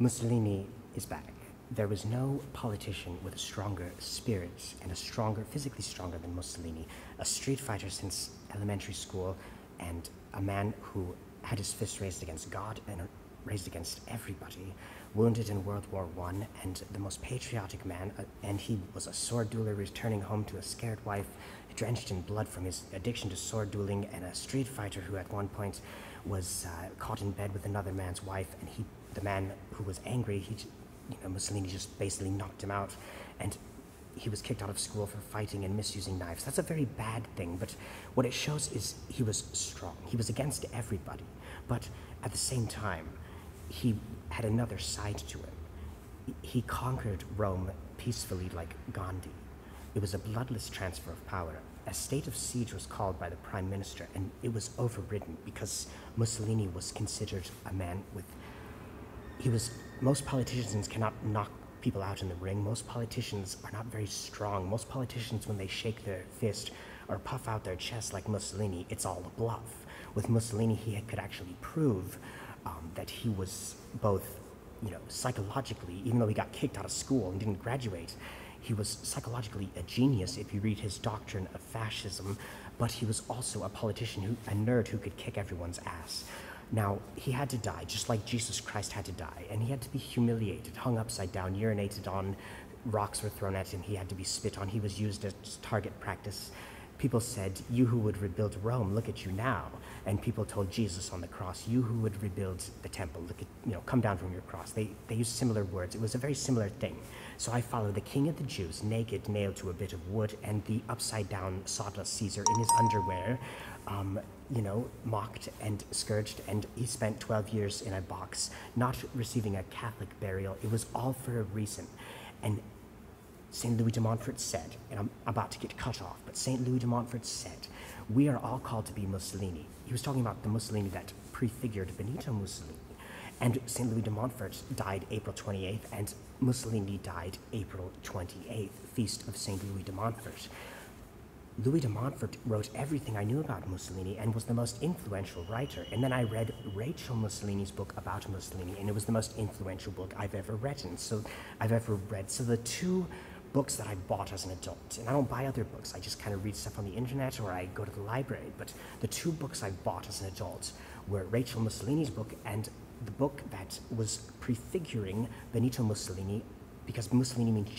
Mussolini is back. There was no politician with a stronger spirit and physically stronger than Mussolini. A street fighter since elementary school, and a man who had his fist raised against God and raised against everybody, wounded in World War I, and the most patriotic man, and he was a sword dueler returning home to a scared wife, drenched in blood from his addiction to sword dueling, and a street fighter who at one point was caught in bed with another man's wife, and the man who was angry, Mussolini just basically knocked him out, and he was kicked out of school for fighting and misusing knives. That's a very bad thing, but what it shows is he was strong. He was against everybody, but at the same time, he had another side to him. He conquered Rome peacefully like Gandhi. It was a bloodless transfer of power. A state of siege was called by the prime minister, and it was overridden because Mussolini was considered a man with... Most politicians cannot knock people out in the ring. Most politicians are not very strong. Most politicians, when they shake their fist or puff out their chest like Mussolini, it's all a bluff. With Mussolini, he could actually prove that he was both, psychologically, even though he got kicked out of school and didn't graduate, he was psychologically a genius if you read his doctrine of fascism, but he was also a politician, a nerd who could kick everyone's ass. Now, he had to die, just like Jesus Christ had to die, and he had to be humiliated, hung upside down, urinated on, rocks were thrown at him, he had to be spit on, he was used as target practice. People said, "You who would rebuild Rome, look at you now." And people told Jesus on the cross, "You who would rebuild the temple, look at, come down from your cross." They used similar words. It was a very similar thing. So I follow the king of the Jews, naked, nailed to a bit of wood, and the upside-down sawdust Caesar in his underwear, mocked and scourged, and he spent 12 years in a box, not receiving a Catholic burial. It was all for a reason. And St. Louis de Montfort said, and I'm about to get cut off, but St. Louis de Montfort said, "We are all called to be Mussolini." He was talking about the Mussolini that prefigured Benito Mussolini. And St. Louis de Montfort died April 28th, and Mussolini died April 28th, Feast of St. Louis de Montfort. Louis de Montfort wrote everything I knew about Mussolini and was the most influential writer. And then I read Rachel Mussolini's book about Mussolini, and it was the most influential book I've ever read. So the two books that I bought as an adult, and I don't buy other books, I just kind of read stuff on the internet or I go to the library, but the two books I bought as an adult were Rachel Mussolini's book and the book that was prefiguring Benito Mussolini, because Mussolini means